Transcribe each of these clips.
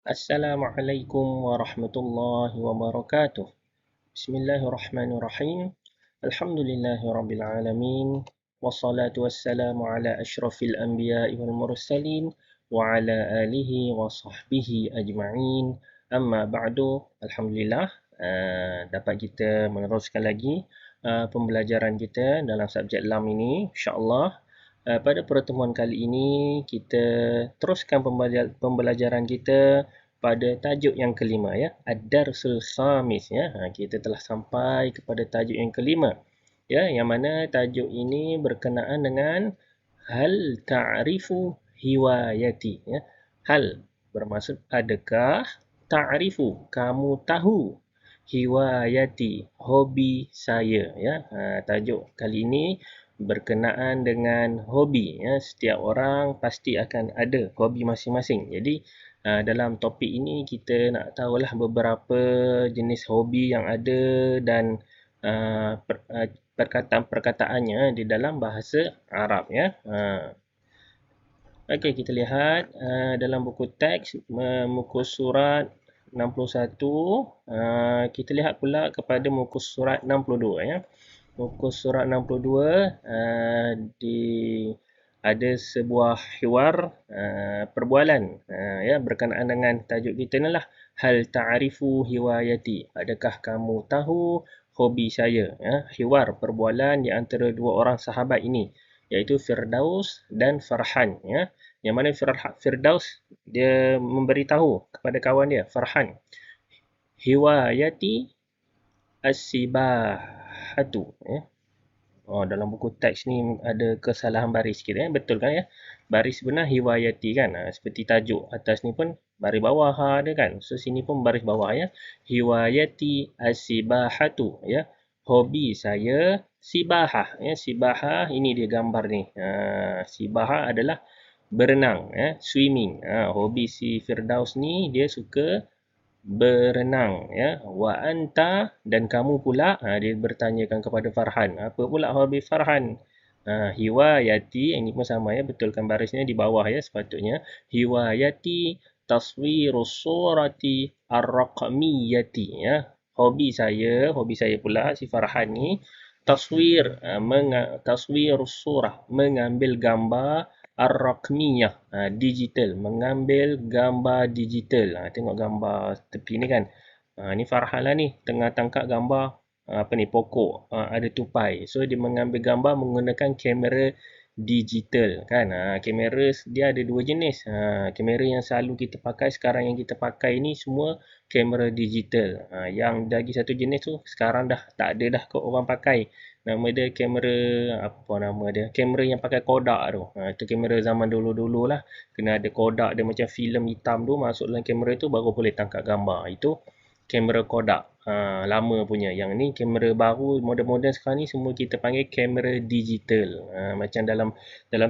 Assalamualaikum warahmatullahi wabarakatuh. Bismillahirrahmanirrahim. Alhamdulillahirabbil alamin. Wassalatu wassalamu ala asyrafil anbiya'i wal mursalin wa ala alihi wa sahbihi ajma'in. Amma ba'du. Alhamdulillah, dapat kita meneruskan lagi pembelajaran kita dalam subjek LAM ini, insya-Allah. Pada pertemuan kali ini kita teruskan pembelajaran kita pada tajuk yang kelima, ya, Ad-Darsul Khamis, ya. Kita telah sampai kepada tajuk yang kelima, ya, yang mana tajuk ini berkenaan dengan hal ta'rifu hiwayati, ya. Hal bermaksud adakah, ta'rifu kamu tahu, hiwayati hobi saya, ya. Tajuk kali ini berkenaan dengan hobi, ya. Setiap orang pasti akan ada hobi masing-masing. Jadi dalam topik ini kita nak tahulah beberapa jenis hobi yang ada dan perkataan-perkataannya di dalam bahasa Arab, ya. Okey, kita lihat dalam buku teks muka surat 61. Kita lihat pula kepada muka surat 62, ya. Muka surat 62 ada sebuah hiwar perbualan, ya, berkenaan dengan tajuk kita ni lah, hal ta'rifu hiwayati, adakah kamu tahu hobi saya, ya. Hiwar perbualan di antara dua orang sahabat ini, iaitu Firdaus dan Farhan, ya. Yang mana Firdaus dia memberitahu kepada kawan dia Farhan, hiwayati as-sibahatu, ya. Dalam buku teks ni ada kesalahan baris sikit, ya. Betul kan, ya? Baris benar hiwayati kan. Seperti tajuk atas ni pun baris bawah ada kan. So sini pun baris bawah, ya. Hiwayati as-sibahatu, ya. Hobi saya sibahah, ya. Sibahah ini dia gambar ni. Sibahah adalah berenang, ya. Swimming. Hobi si Firdaus ni dia suka berenang, ya. Wa anta, dan kamu pula, dia bertanyakan kepada Farhan, apa pula hobi Farhan? Hiwayati, ini pun sama, ya, betulkan barisnya di bawah, ya, sepatutnya hiwayati taswirus surati ar-raqmiyati, ya. Hobi saya pula si Farhan ni taswir, taswirus surah, mengambil gambar ar-raqmiyah, digital, mengambil gambar digital. Tengok gambar tepi ni kan. Ni Farhan lah ni, tengah tangkap gambar apa ni, pokok, ada tupai. So dia mengambil gambar menggunakan kamera digital kan. Kamera dia ada dua jenis. Kamera yang selalu kita pakai sekarang, yang kita pakai ni semua kamera digital. Yang lagi satu jenis tu sekarang dah tak ada dah kau orang pakai. Nama dia kamera, apa nama dia, kamera yang pakai Kodak tu. Itu kamera zaman dulu-dulu lah. Kena ada Kodak dia macam filem hitam tu, masuk dalam kamera tu baru boleh tangkap gambar. Itu kamera Kodak, lama punya. Yang ni kamera baru moden-moden sekarang ni semua kita panggil kamera digital. Macam dalam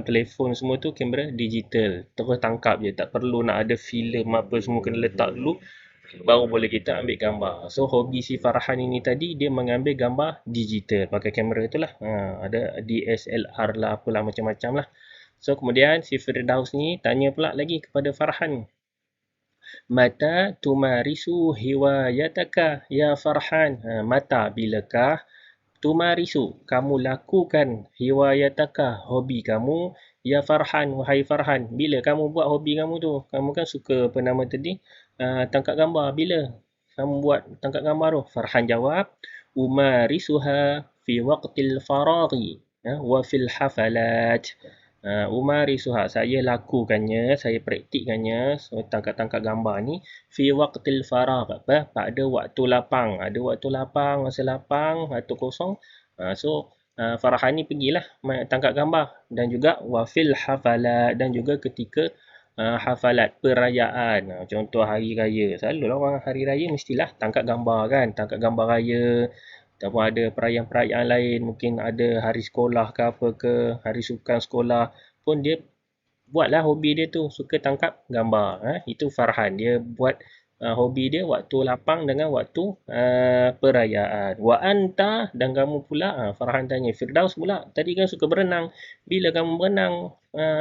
telefon semua tu kamera digital, terus tangkap je, tak perlu nak ada filem apa semua, kena letak dulu baru boleh kita ambil gambar. So hobi si Farhan ini tadi dia mengambil gambar digital pakai kamera itulah. Ada DSLR lah, apalah macam-macam lah. So kemudian si Firdaus ni tanya pula lagi kepada Farhan, mata tumarisu hiwayataka ya Farhan? Mata, bilakah, tumarisu kamu lakukan, hiwayataka hobi kamu, ya Farhan, wahai Farhan, bila kamu buat hobi kamu tu? Kamu kan suka apa nama tadi, tangkap gambar. Bila kamu buat tangkap gambar tu? Farhan jawab, umarisuha fi waqtil faraghi, wa fil hafalat. Umarisuha, saya lakukannya, saya praktikkannya, so, tangkap-tangkap gambar ni, fi waqtil faragh, pada waktu lapang. Ada waktu lapang, masa lapang, waktu kosong. So Farhan ni pergilah tangkap gambar, dan juga wafil hafalat, dan juga ketika hafalat perayaan. Contoh hari raya, selalulah orang hari raya mestilah tangkap gambar kan, tangkap gambar raya. Ataupun ada perayaan-perayaan lain, mungkin ada hari sekolah ke apa ke, hari sukan sekolah pun dia buatlah hobi dia tu, suka tangkap gambar. Itu Farhan, dia buat hobi dia waktu lapang dengan waktu perayaan. Wa anta, dan kamu pula, Farhan tanya Firdaus pula, tadi kan suka berenang, bila kamu berenang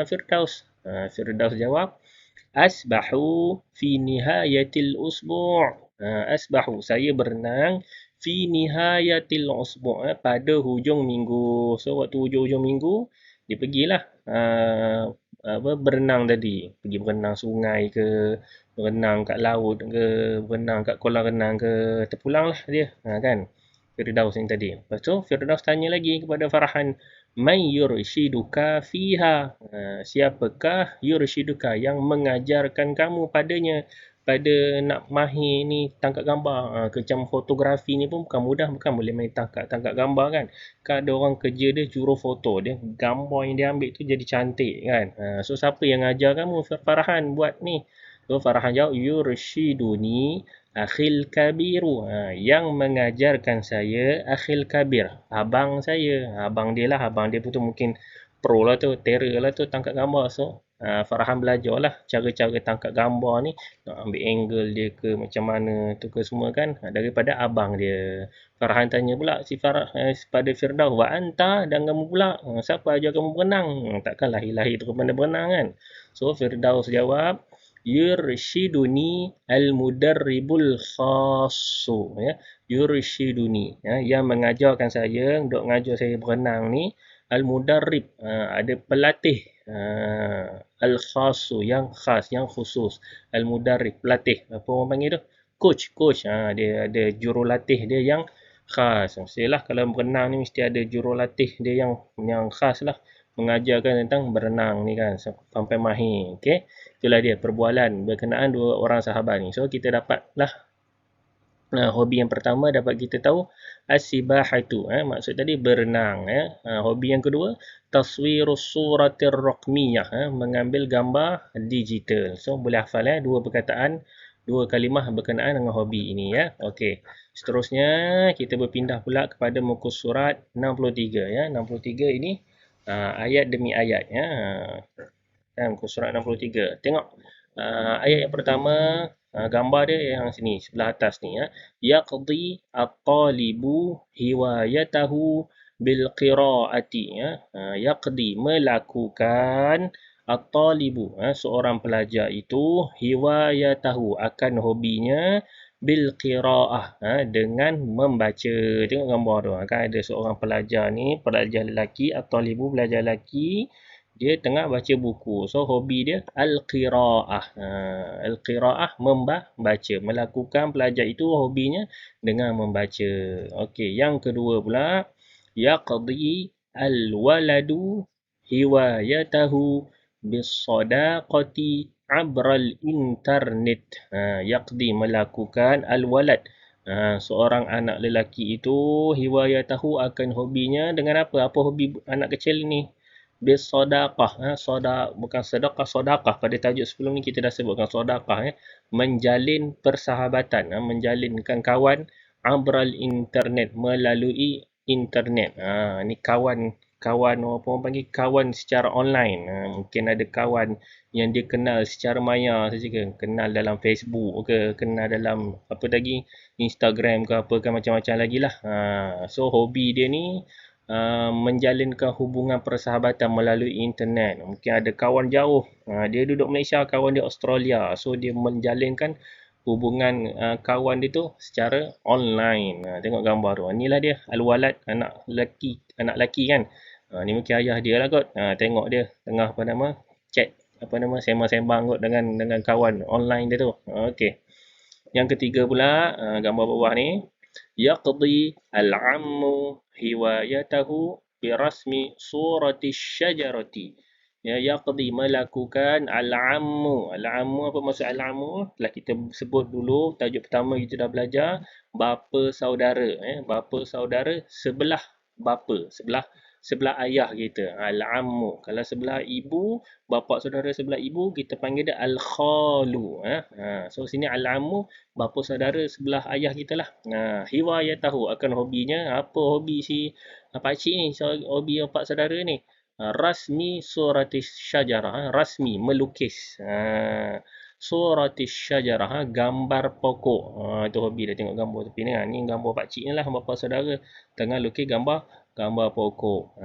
Firdaus? Firdaus jawab, Asbahu fi nihayatil usbu'. Asbahu, saya berenang fi nihayatil usbu', pada hujung minggu. So waktu hujung-hujung minggu dia pergilah berenang tadi. Pergi berenang sungai ke, berenang kat laut ke, berenang kat kolam renang ke, terpulanglah dia. Kan? Firdaus ni tadi. Lepas tu Firdaus tanya lagi kepada Farhan, "Man yurshiduka fiha?" Siapakah yurshiduka yang mengajarkan kamu padanya? Pada nak mahir ni tangkap gambar. Macam fotografi ni pun bukan mudah, bukan boleh main tangkap gambar kan. Kan ada orang kerja dia juru foto dia, gambar yang dia ambil tu jadi cantik kan. So siapa yang ajar kamu Farhan buat ni? So Farhan jawab, "Yurshiduni Akhil Kabiru." Yang mengajarkan saya Akhil Kabir, abang saya. Abang dia lah, abang dia pun tu mungkin pro lah tu, terror lah tu tangkap gambar. So Farhan belajar lah cara-cara tangkap gambar ni, nak ambil angle dia ke macam mana tu ke semua kan, daripada abang dia. Farhan tanya pula pada Firdaus, "Wa anta, dan kamu pula, siapa ajar kamu berenang?" Takkan lahir-lahir terus pandai berenang kan. So Firdaus jawab, "Yurshiduni al-mudarribul khassu." Yurshiduni, yang mengajarkan saya, duk ngajar saya berenang ni, al-mudarrib, ada pelatih, al-khassu, yang khas, yang khusus. Al-mudarrib, pelatih. Apa orang panggil tu? Coach. Dia ada jurulatih dia yang khas. Mestilah kalau berenang ni mesti ada jurulatih dia yang khas lah. Mengajarkan tentang berenang ni kan sampai mahir. Okey. Itulah dia perbualan berkenaan dua orang sahabat ni. So kita dapatlah hobi yang pertama, dapat kita tahu as-sibahatu, maksud tadi berenang. Hobi yang kedua, taswirus suratir raqmiyah, mengambil gambar digital. So boleh hafal dua perkataan, dua kalimah berkenaan dengan hobi ini ya. Okey. Seterusnya kita berpindah pula kepada muka surat 63 ya. 63 ini ayat demi ayat ya. Muka surat 63. Tengok ayat yang pertama, gambar dia yang sini sebelah atas ni ya. Yaqdi at-talibu hiwayatahu bil qiraati ya. Yaqdi, melakukan, at-talibu, seorang pelajar itu, hiwayatahu, akan hobinya, bil qiraah, dengan membaca. Tengok gambar tu kan, ada seorang pelajar ni, pelajar lelaki, at-talibu, pelajar lelaki, dia tengah baca buku. So hobi dia al-qiraah. Al-qiraah, membaca. Melakukan, pelajar itu hobinya dengan membaca. Okey, yang kedua pula, yaqdi al-waladu hiwayatahu bis-sadaqati abral internet. Yaqdi, melakukan, al-walad, seorang anak lelaki itu, hiwayatahu, akan hobinya dengan apa? Apa hobi anak kecil ni? Bisadaqah, bukan sedekah, sedekah. Pada tajuk sebelum ni kita dah sebutkan sedekah, menjalin persahabatan, menjalinkan kawan, abral internet, melalui internet. Ni kawan apa orang panggil, kawan secara online. Mungkin ada kawan yang dia kenal secara maya saja ke, kenal dalam Facebook ke, kenal dalam apa lagi, Instagram ke apa ke, macam-macam lagi lah. So hobi dia ni menjalinkan hubungan persahabatan melalui internet. Mungkin ada kawan jauh, dia duduk Malaysia, kawan dia Australia. So dia menjalinkan hubungan kawan dia tu secara online. Tengok gambar tu. Inilah dia al-walad, anak lelaki kan. Ni mungkin ayah dia lah kot. Tengok dia tengah chat, sembang-sembang kot dengan kawan online dia tu. Okey. Yang ketiga pula, gambar bawah ni, yaqdi al-ammu hiwayatahu birasmi surati syajarati. Yaqdi, melakukan, al-ammu. Al-ammu, apa maksud al-ammu? Telah kita sebut dulu, tajuk pertama kita dah belajar, bapa saudara. Bapa saudara sebelah bapa, sebelah ayah kita, al-ammu. Kalau sebelah ibu, bapa saudara sebelah ibu, kita panggil dia al-khalu. So sini al-ammu, bapa saudara sebelah ayah kita lah. Hiwayatahu, akan hobinya. Apa hobi si pakcik ni? So, hobi pak saudara ni, rasmi suratis syajarah. Rasmi, melukis. Suratis syajarah, gambar pokok. Itu hobi dia, tengok gambar tepi ni. Ni gambar pakcik ni lah, bapa saudara tengah lukis gambar pokok.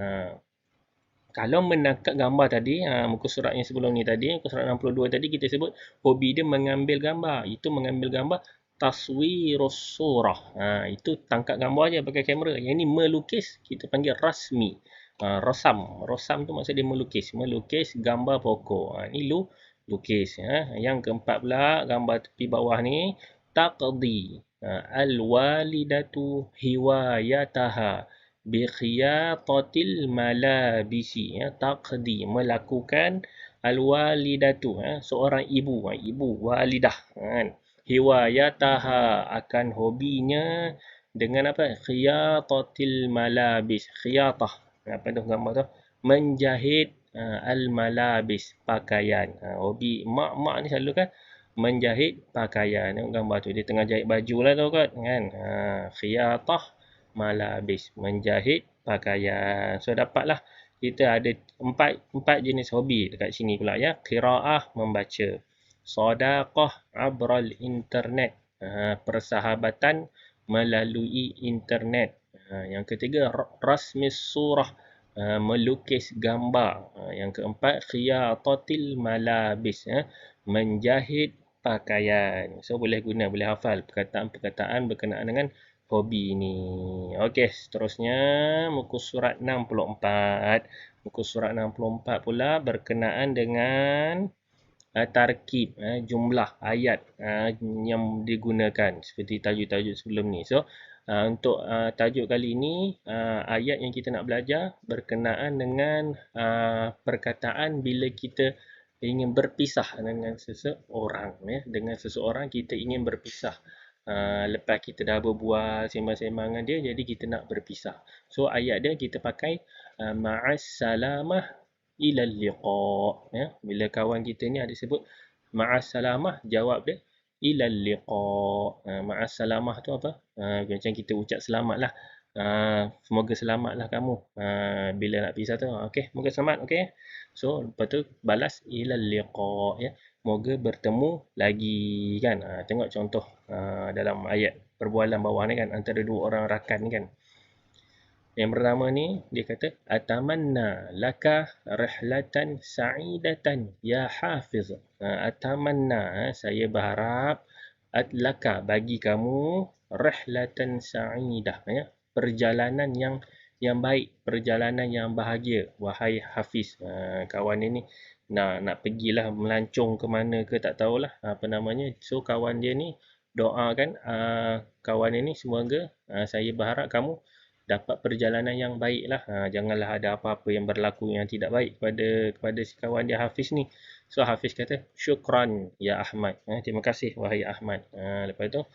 Kalau menangkap gambar tadi, muka surat yang sebelum ni tadi, muka surat 62 tadi kita sebut hobi dia mengambil gambar. Itu mengambil gambar taswirus surah. Itu tangkap gambar aja pakai kamera. Yang ni melukis, kita panggil rasmi. Rosam. Rosam tu maksud dia melukis. Melukis gambar pokok. Ni lukis. Yang keempat pula, gambar tepi bawah ni, taqdi. Al-walidatu hiwayataha bikhiyatatil malabisi, taqdi, melakukan, al-walidatu, seorang ibu, ibu walidah, kan, hiwayataha, akan hobinya dengan apa, khiyatatil malabis, khiyatah, apa tu gambar tu, menjahit, al-malabis, pakaian. Hobi mak ni selalu kan menjahit pakaian. Tengok gambar tu, dia tengah jahit baju lah tu kan. Khiyatah malabis, menjahit pakaian. So dapatlah kita ada empat jenis hobi dekat sini pula ya. Qiraah, membaca. Sadaqah abral internet, persahabatan melalui internet. Yang ketiga, rasmis surah, melukis gambar. Yang keempat, khiyatatil malabis, menjahit pakaian. So boleh guna, boleh hafal perkataan-perkataan berkenaan dengan hobi ni. Okey, seterusnya muka surat 64. Muka surat 64 pula berkenaan dengan tarkib, jumlah ayat yang digunakan seperti tajuk-tajuk sebelum ni. So untuk tajuk kali ini, ayat yang kita nak belajar berkenaan dengan perkataan bila kita ingin berpisah dengan seseorang, dengan seseorang kita ingin berpisah. Lepas kita dah berbual sembang-sembang dengan dia, jadi kita nak berpisah. So ayat dia kita pakai ma'as salamah ilal liqa, ya. Bila kawan kita ni ada sebut ma'as salamah, jawab dia ilal liqa. Ma'as salamah tu apa? Macam kita ucap selamat lah. Semoga selamatlah kamu bila nak pisah tu. Okey, semoga selamat. Okey. So lepas tu balas ilal liqa, ya. Moga bertemu lagi, kan. Tengok contoh dalam ayat perbualan bawah ni kan, antara dua orang rakan ni kan. Yang pertama ni dia kata atamanna laka rihlatan sa'idatan ya hafiz. Atamanna, saya berharap, laka, bagi kamu, rihlatan sa'idah, ya, perjalanan yang baik, perjalanan yang bahagia, wahai hafiz. Kawan ini nak pergilah melancong ke mana ke tak tahulah apa namanya. So kawan dia ni doakan kawan ini semoga saya berharap kamu dapat perjalanan yang baik lah. Janganlah ada apa-apa yang berlaku yang tidak baik kepada si kawan dia Hafiz ni. So Hafiz kata syukran ya Ahmad, terima kasih wahai Ahmad. Lepas tu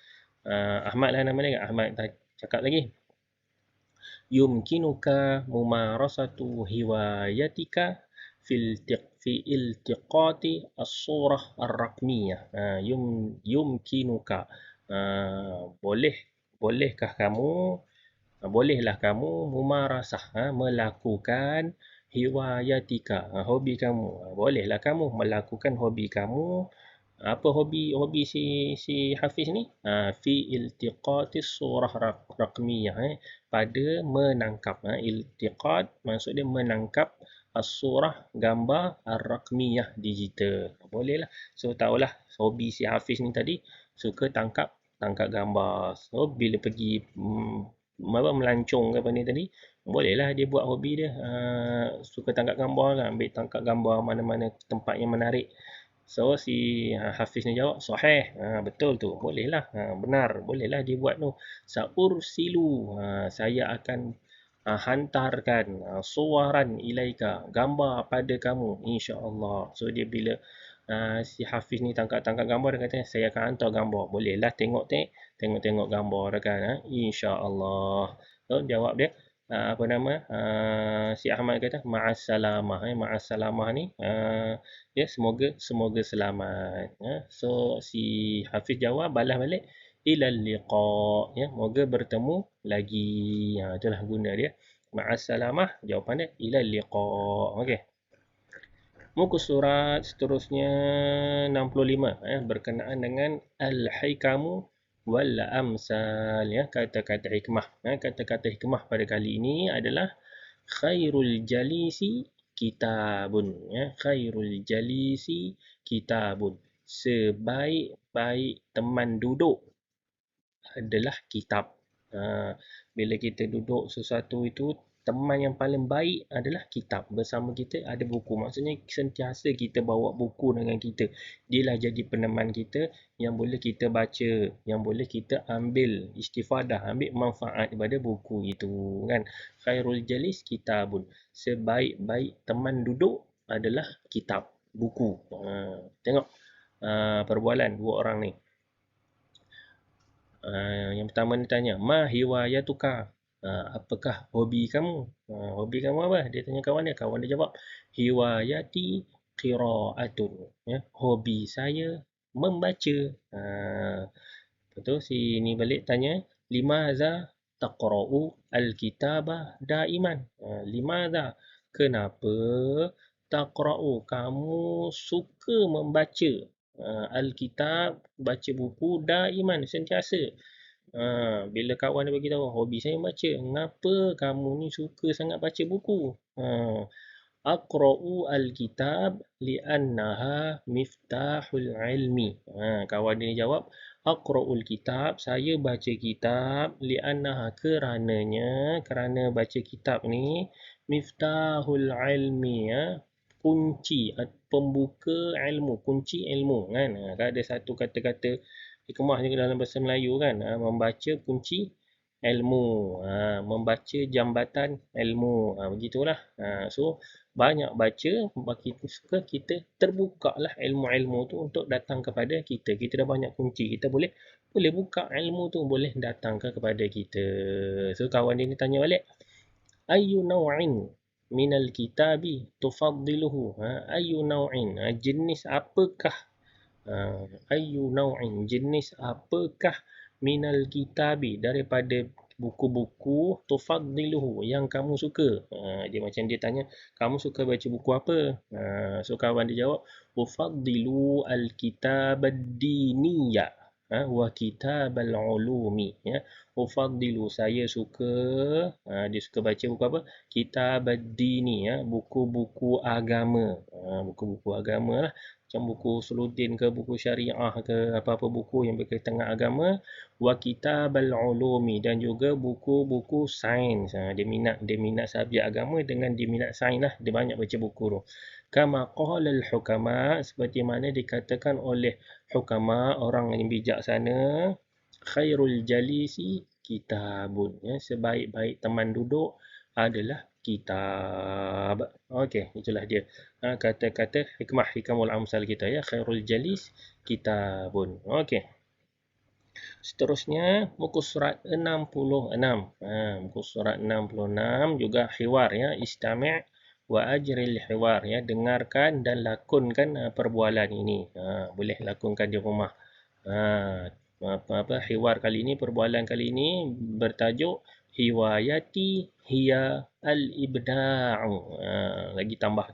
Ahmad lah nama dia. Ahmad cakap lagi, yumkinuka mumarasatu hiwayatika fi iltiqati as-surah ar-raqmiyah. Yumkinuka, bolehkah kamu, bolehlah kamu mumarasah, melakukan hiwayatika, hobi kamu. Bolehlah kamu melakukan hobi kamu. Apa hobi si Hafiz ni? Fi iltiqatis surah raqmiyah, pada menangkap. Iltiqat maksud dia menangkap as-surah, gambar, ar-raqmiyah, digital. Bolehlah. So tahulah hobi si Hafiz ni tadi suka tangkap gambar. So bila pergi melancong ke apa ni tadi, bolehlah dia buat hobi dia, suka tangkap gambar kan, ambil tangkap gambar mana-mana tempat yang menarik. So si Hafiz ni jawab sahih, betul tu, bolehlah, benar, bolehlah dia buat tu. Saursilu, saya akan hantarkan suwaran ilaika, gambar pada kamu insya-Allah. So dia bila si Hafiz ni tangkap gambar, dia kata saya akan hantar gambar. Bolehlah tengok gambar dia kan, insya-Allah. So jawab dia apa nama, si Ahmad kata ma'assalamah. Ma'assalamah ni ya, semoga selamat. So si Hafiz jawab, balas balik ilal liqa, ya, moga bertemu lagi. Itulah guna dia ma'assalamah, jawapan dia ilal liqa. Okey, muka surat seterusnya 65, berkenaan dengan al-hikamu wal amsal, ya, kata-kata hikmah. Kata-kata hikmah pada kali ini adalah khairul jalisi kitabun. Ya, khairul jalisi kitabun. Sebaik-baik teman duduk adalah kitab. Ha, bila kita duduk sesuatu itu, teman yang paling baik adalah kitab. Bersama kita ada buku. Maksudnya sentiasa kita bawa buku dengan kita. Dialah jadi peneman kita yang boleh kita baca, yang boleh kita ambil istifadah, ambil manfaat daripada buku itu, kan. Khairul jalis kitabun. Sebaik-baik teman duduk adalah kitab, buku. Tengok perbualan dua orang ni. Yang pertama ni tanya, ma hiwayatuka? Apakah hobi kamu? Hobi kamu apa? Dia tanya kawan dia. Kawan dia jawab, hiwayati qiraatun. Ya, hobi saya membaca. Lepas tu si ni balik tanya, limaza taqra'u al-kitabah daiman? Limaza? Kenapa taqra'u? Kamu suka membaca Alkitab, baca buku daiman, sentiasa. Bila kawan dia bagi tahu, hobi saya baca. Kenapa kamu ni suka sangat baca buku? Aqra'u al-kitab li'annaha miftahul ilmi. Kawan dia jawab, Aqra'ul kitab, saya baca kitab li'annaha, kerana baca kitab ni miftahul ilmi, kunci, pembuka ilmu, kunci ilmu, kan. Kan ada satu kata-kata hikmah juga dalam bahasa Melayu, kan. Membaca kunci ilmu, membaca jambatan ilmu, begitulah. So banyak baca, kita terbuka lah ilmu-ilmu tu untuk datang kepada kita. Kita dah banyak kunci, kita boleh buka ilmu tu, boleh datang kepada kita. So kawan dia ni tanya balik, ayyu naw'in minal kitabi tufaddiluhu? Ayyu naw'in, jenis apakah, ayyu naw'in, jenis apakah minal kitabi, daripada buku-buku, tufaddiluhu, yang kamu suka? Dia macam dia tanya, kamu suka baca buku apa? So kawan dia jawab, ufaddilu al-kitab ad-diniya wa kitab al-ulumi. Ya, ufaddilu, saya suka, dia suka baca buku apa? Kitab ad-dini, buku-buku agama. Buku-buku agama lah, macam buku Suludin ke, buku syariah ke, apa-apa buku yang berkaitan dengan agama. Wa kitab al-ulumi, dan juga buku-buku sains. Dia minat subjek agama dengan dia minat sains lah. Dia banyak baca buku tu. Kama qala al-hukama, seperti mana dikatakan oleh hukama, orang yang bijaksana, khairul jalisi kitabun. Ya, sebaik-baik teman duduk adalah kitab. Okey, itulah dia kata-kata hikamul amsal kita, ya. Khairul jalis kitabun. Okey. Seterusnya muka surat 66. Muka surat 66 juga hiwar, ya. Istami' wa ajril hiwar, ya. Dengarkan dan lakonkan perbualan ini. Boleh lakonkan di rumah. Hiwar kali ini, perbualan kali ini bertajuk hiwayati hiya al-ibda'u. Lagi tambah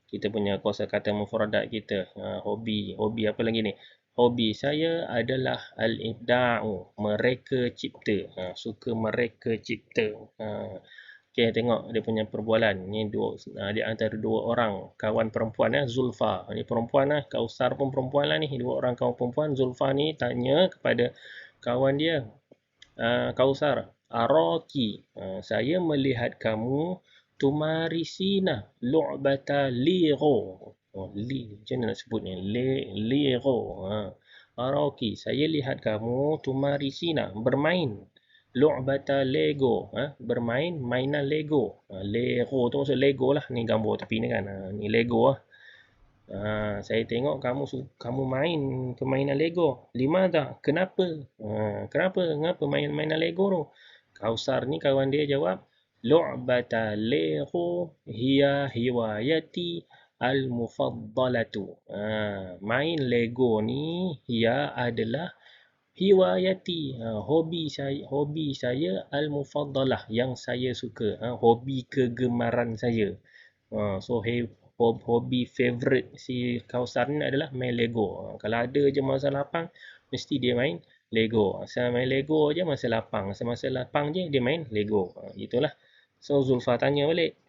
kita punya kosakata mufradat kita. Hobi apa lagi ni? Hobi saya adalah al-ibda'u, mereka cipta. Suka mereka cipta. Okay, tengok dia punya perbualan. Ni di antara dua orang kawan perempuan, Zulfa. Ni perempuan lah, Kausar pun perempuan lah ni. Dua orang kawan perempuan. Zulfa ni tanya kepada kawan dia, Kausar, araki, saya melihat kamu tumarisina lu'bata Lego. Macam mana nak sebut ni? Lego. Araki, saya lihat kamu tumarisina, bermain. Lu'bata Lego, bermain mainan Lego. Lego tu maksud Lego lah. Ni gambar tepi ni, kan. Ni Lego lah. Saya tengok kamu main permainan Lego. Limadha? Kenapa? Kenapa mainan Lego tu? Kausar ni kawan dia jawab, lu'bata Lego hiya hiwayati al-mufaddalatu. Main Lego ni hiya adalah hiwayati, hobi saya al-mufaddalah, yang saya suka, hobi kegemaran saya. So hobi favorite si Kausar ni adalah main Lego. Kalau ada je masa lapang, mesti dia main Lego. Asal main Lego je masa lapang je dia main Lego. Itulah. So Zulfa tanya balik,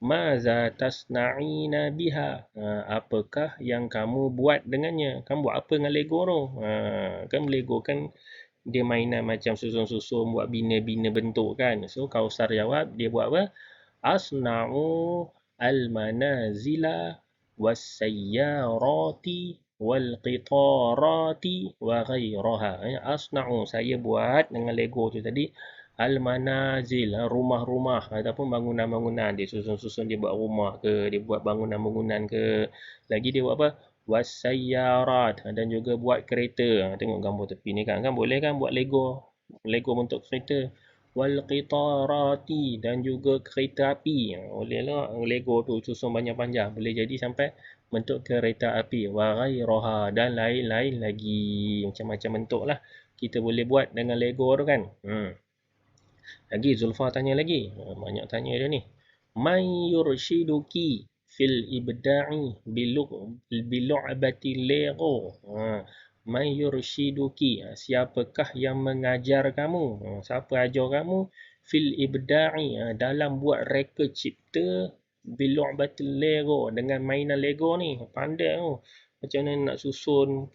Maza tasna'ina biha. Apakah yang kamu buat dengannya? Kamu buat apa dengan Lego tu? Kan Lego kan dia mainan macam susun-susun, buat bina-bina bentuk kan. So, Kausar jawab, dia buat apa? Asna'u al-manazila was-sayyarati wal-qitarati wa ghairaha. Asna'u, saya buat dengan Lego tu tadi. Al-manazil, rumah-rumah ataupun bangunan-bangunan. Dia susun-susun, dia buat rumah ke, dia buat bangunan-bangunan ke. Lagi dia buat apa? Wasayyarat, dan juga buat kereta. Tengok gambar tepi ni kan. Kan boleh kan buat Lego. Lego bentuk kereta. Wal qitarati, dan juga kereta api. Boleh lah Lego tu susun panjang-panjang. Boleh jadi sampai bentuk kereta api. Wa ghairaha, dan lain-lain lagi. Macam-macam bentuk lah. Kita boleh buat dengan Lego tu kan. Lagi Zulfa tanya lagi. Banyak tanya dia ni. Man yurshiduki fil ibda'i bilu'bati Lego. Man yurshiduki. Siapakah yang mengajar kamu? Siapa ajar kamu? Fil ibda'i. Dalam buat reka cipta bilu'bati Lego. Dengan mainan Lego ni. Pandai tu. Macam mana nak susun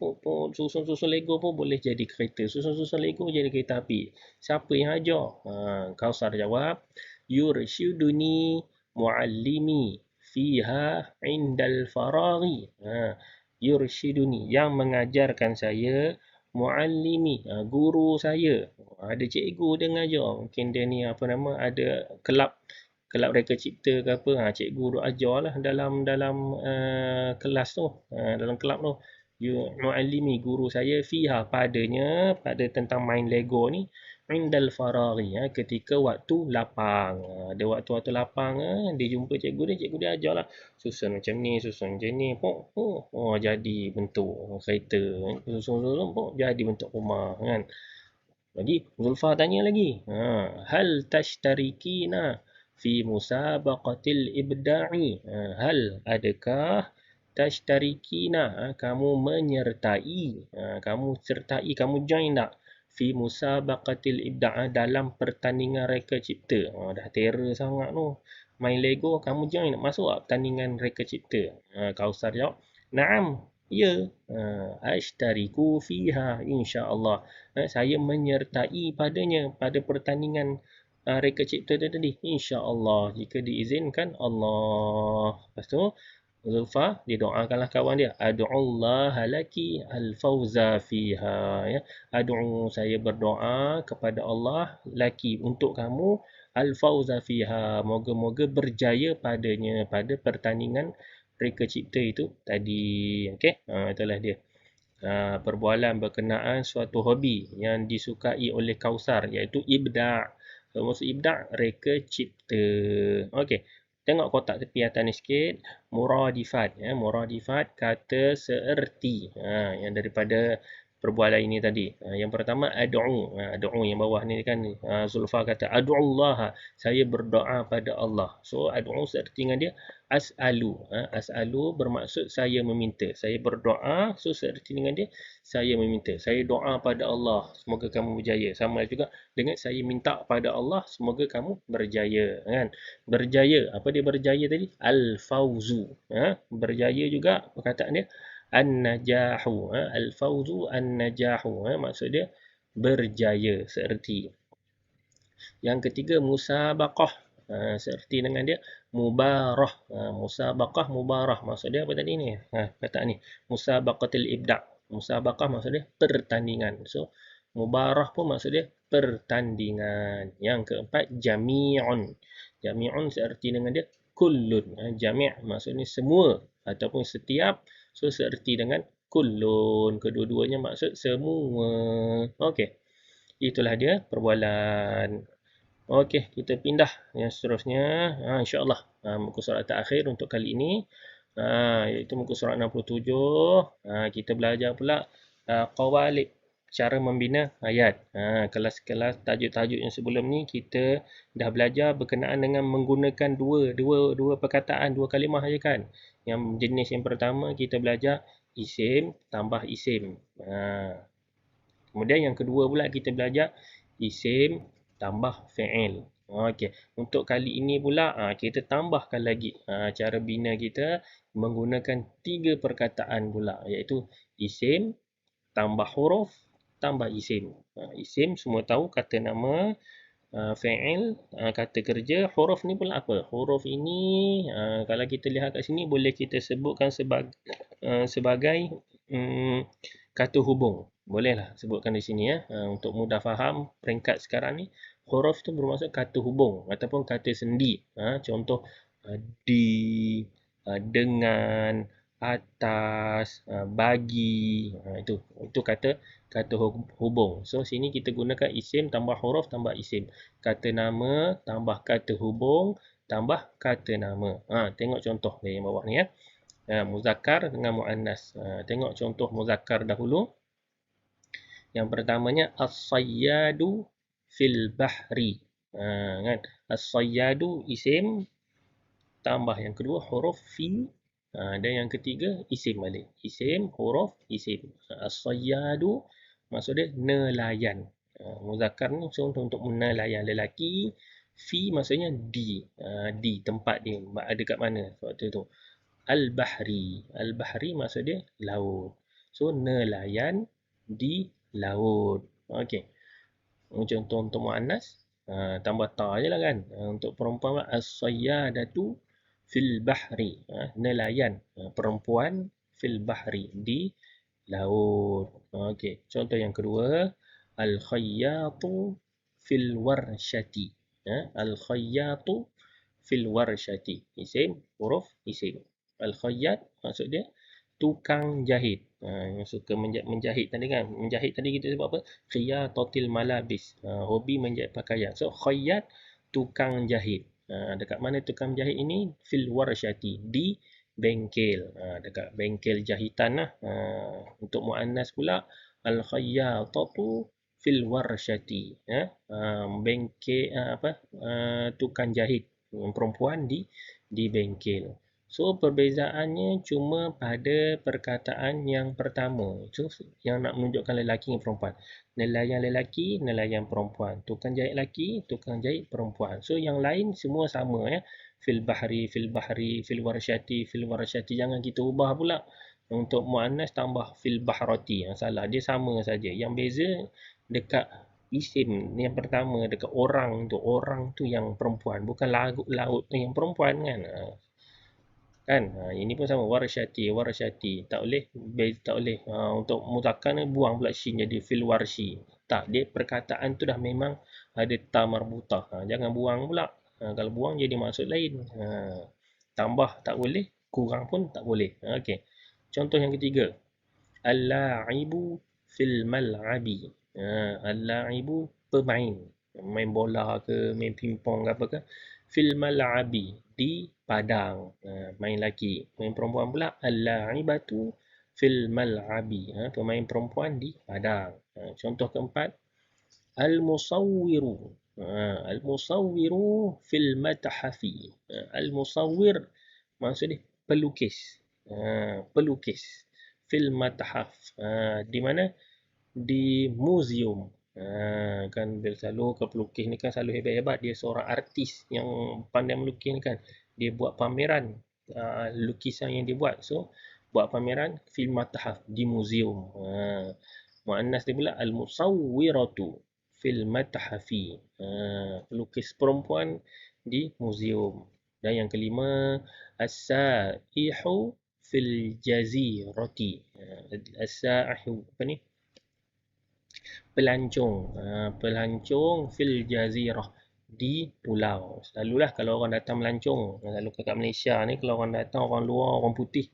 Lego pun boleh jadi kereta. Susun-susun Lego jadi kereta api. Siapa yang ajar? Kausar jawab, yurshiduni muallimi fiha indal faraghi. Yurshiduni, yang mengajarkan saya, muallimi, guru saya. Ada cikgu dia mengajar. Mungkin dia ni apa nama, ada kelab reka cipta ke apa, cikgu duk ajar lah dalam kelas tu, dalam kelab tu. Muallimi, guru saya, fiha, padanya, pada tentang main Lego ni, indal faraghi, ketika waktu lapang. Ada waktu-waktu lapang, dia jumpa cikgu dia ajar lah, susun macam ni, susun macam ni, jadi bentuk kereta, susun jadi bentuk rumah kan. Lagi Zulfa tanya lagi, hal tashtarikina fi musabaqatil ibda'i. Hal, adakah tashtarikina, kamu menyertai, kamu join tak fi musabaqatil ibda', dalam pertandingan reka cipta. Dah terror sangat tu main Lego, kamu join tak, masuk tak pertandingan reka cipta? Kausar jawab, na'am, ya. Ashtariku fiha insya-Allah. Saya menyertai padanya, pada pertandingan reka cipta tadi, insya-Allah, jika diizinkan Allah. Lepas tu Zulfa dia doakanlah kawan dia, ad'ullaha laki al-fawza fiha, ya. Ad'u, saya berdoa kepada Allah, laki, untuk kamu, al-fawza fiha, moga-moga berjaya padanya, pada pertandingan reka cipta itu tadi. Okey, itulah dia. Perbualan berkenaan suatu hobi yang disukai oleh Kausar, iaitu ibda'. Maksud ibda', reka cipta. Okey. Tengok kotak tepi atas ni sikit. Muradifat. Muradifat, kata seerti. Yang daripada perbualan ini tadi. Yang pertama, ad'u. Ad'u yang bawah ni kan. Zulfa kata, ad'ullaha. Saya berdoa pada Allah. So, ad'u seerti dengan dia, as'alu. As'alu bermaksud saya meminta. Saya berdoa. So, seerti dengan dia, saya meminta. Saya doa pada Allah. Semoga kamu berjaya. Sama juga dengan saya minta pada Allah. Semoga kamu berjaya. Kan? Berjaya. Apa dia berjaya tadi? Al-fawzu. Berjaya juga perkataan dia. An-najahu. Al-fawzu an-najahu. Maksud dia berjaya. Seerti. Yang ketiga, musabaqah. Seerti dengan dia, mubarah. Musabaqah, mubarah. Maksud dia apa tadi ni? Kata ni, musabaqatil ibda'. Musabaqah maksud dia pertandingan. So, mubarah pun maksud dia pertandingan. Yang keempat, jami'un. Jami'un seerti dengan dia kullun. Jami' maksudnya semua ataupun setiap. So, seerti dengan kullun. Kedua-duanya maksud semua. Okey. Itulah dia perbualan. Okey, kita pindah yang seterusnya. InsyaAllah muka surat terakhir untuk kali ini, iaitu muka surat 67. Kita belajar pula qawalib, cara membina ayat. Kelas-kelas tajuk-tajuk yang sebelum ni kita dah belajar berkenaan dengan menggunakan dua perkataan, dua kalimah saja kan. Yang jenis yang pertama kita belajar isim tambah isim. Kemudian yang kedua pula kita belajar isim tambah fi'il. Okey, untuk kali ini pula kita tambahkan lagi cara bina kita menggunakan 3 perkataan pula, iaitu isim tambah huruf tambah isim. Isim semua tahu kata nama, fi'il, kata kerja. Huruf ni pula apa? Huruf ini kalau kita lihat kat sini boleh kita sebutkan sebagai kata hubung. Bolehlah sebutkan di sini ya. Untuk mudah faham peringkat sekarang ni, huruf tu bermaksud kata hubung ataupun kata sendi. Contoh di, dengan, atas, bagi. Itu kata hubung. So sini kita gunakan isim tambah huruf tambah isim. Kata nama tambah kata hubung tambah kata nama. Tengok contoh yang bawah ni ya. Muzakkar dengan muannas. Tengok contoh muzakkar dahulu. Yang pertamanya as-sayyadu fil bahri. Kan? As-sayyadu isim tambah yang kedua huruf fi, dan yang ketiga isim balik. Isim, huruf, isim. As-sayyadu maksud dia nelayan. Muzakkar ni contoh untuk nelayan lelaki. Fi maksudnya di tempat dia. Ada kat mana waktu tu. Al-bahri. Al-bahri maksud dia laut. So, nelayan di laut. Okey. Contoh untuk muannas, tambah ta je lah kan. Untuk perempuan, as-sayyadatu fil bahri. Nelayan. Perempuan fil bahri. Di laut. Okey. Contoh yang kedua, al-khayyatu fil warsyati. Al-khayyatu fil warsyati. Isim, huruf, isim. Al-khayyat maksud dia tukang jahit. Yang suka menjahit tadi kan. Menjahit tadi kita sebut apa? Khiyatatil malabis. Hobi menjahit pakaian. So khayyat tukang jahit. Dekat mana tukang jahit ini? Fil warsyati. Di bengkel. Dekat bengkel jahitan lah. Untuk muannas pula al khayyatatu fil warsyati. Bengkel tukang jahit. Perempuan di bengkel. So, perbezaannya cuma pada perkataan yang pertama. Itu yang nak menunjukkan lelaki dan perempuan. Nelayan lelaki, nelayan perempuan. Tukang jahit lelaki, tukang jahit perempuan. So, yang lain semua sama ya. Fil bahri, fil bahri, fil warsyati, fil warsyati. Jangan kita ubah pula. Untuk muannas tambah fil bahrati. Salah, dia sama saja. Yang beza dekat isim yang pertama, dekat orang tu. Orang tu yang perempuan. Bukan laut tu yang perempuan kan. Kan, ini pun sama warsyati tak boleh tak boleh untuk muzakkar ni buang pula shin jadi fil warsyi. Tak, dia perkataan tu dah memang ada ta marbutah. Jangan buang pula. Kalau buang jadi maksud lain. Tambah tak boleh, kurang pun tak boleh. Okey, contoh yang ketiga, al-la'ibu fil mal'abi. Al-la'ibu pemain, main bola ke, main pingpong ke apa ke. Fil mal'abi, di padang. Main laki. Main perempuan pula al-la'ibatu fil mal'abi. Pemain perempuan di padang. Contoh keempat, al-musawwiru. Al-musawwiru fil mathafi. Al-musawwir maksud dia pelukis. Pelukis. Fil mathaf. Di mana? Di museum. Kan selalu ke pelukis ni kan selalu hebat-hebat. Dia seorang artis yang pandai melukis ni kan. Dia buat pameran lukisan yang dia buat. So, buat pameran fil mathaf di museum. Muannas dia pula al-musawwiratu fil mathafi. Pelukis perempuan di museum. Dan yang kelima, as-saihu fil jazirati. As-saihu apa ni? Pelancong. Pelancong fil jazirah, di pulau. Selalulah kalau orang datang melancong, selalu kat Malaysia ni kalau orang datang, orang luar, orang putih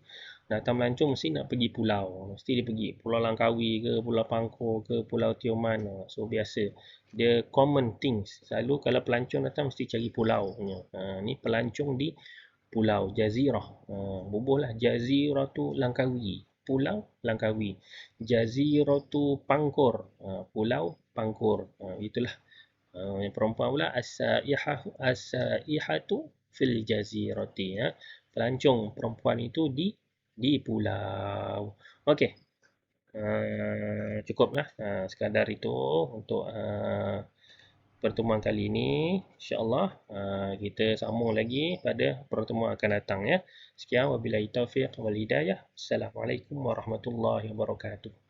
datang melancong mesti nak pergi pulau. Mesti dia pergi Pulau Langkawi ke, Pulau Pangkor ke, Pulau Tioman. So biasa. Dia common things. Selalu kalau pelancong datang mesti cari pulau punya. Ni pelancong di pulau jazirah. Bubuhlah jaziratu Langkawi. Pulau Langkawi. Jaziratu Pangkor. Pulau Pangkor. Itulah. Yang perempuan pula as-saihatu fil jazirati. Pelancong perempuan itu di pulau. Okey. Cukuplah sekadar itu untuk pertemuan kali ini. InsyaAllah kita sambung lagi pada pertemuan akan datang ya. Sekian, wabillahi taufiq wal hidayah. Assalamualaikum warahmatullahi wabarakatuh.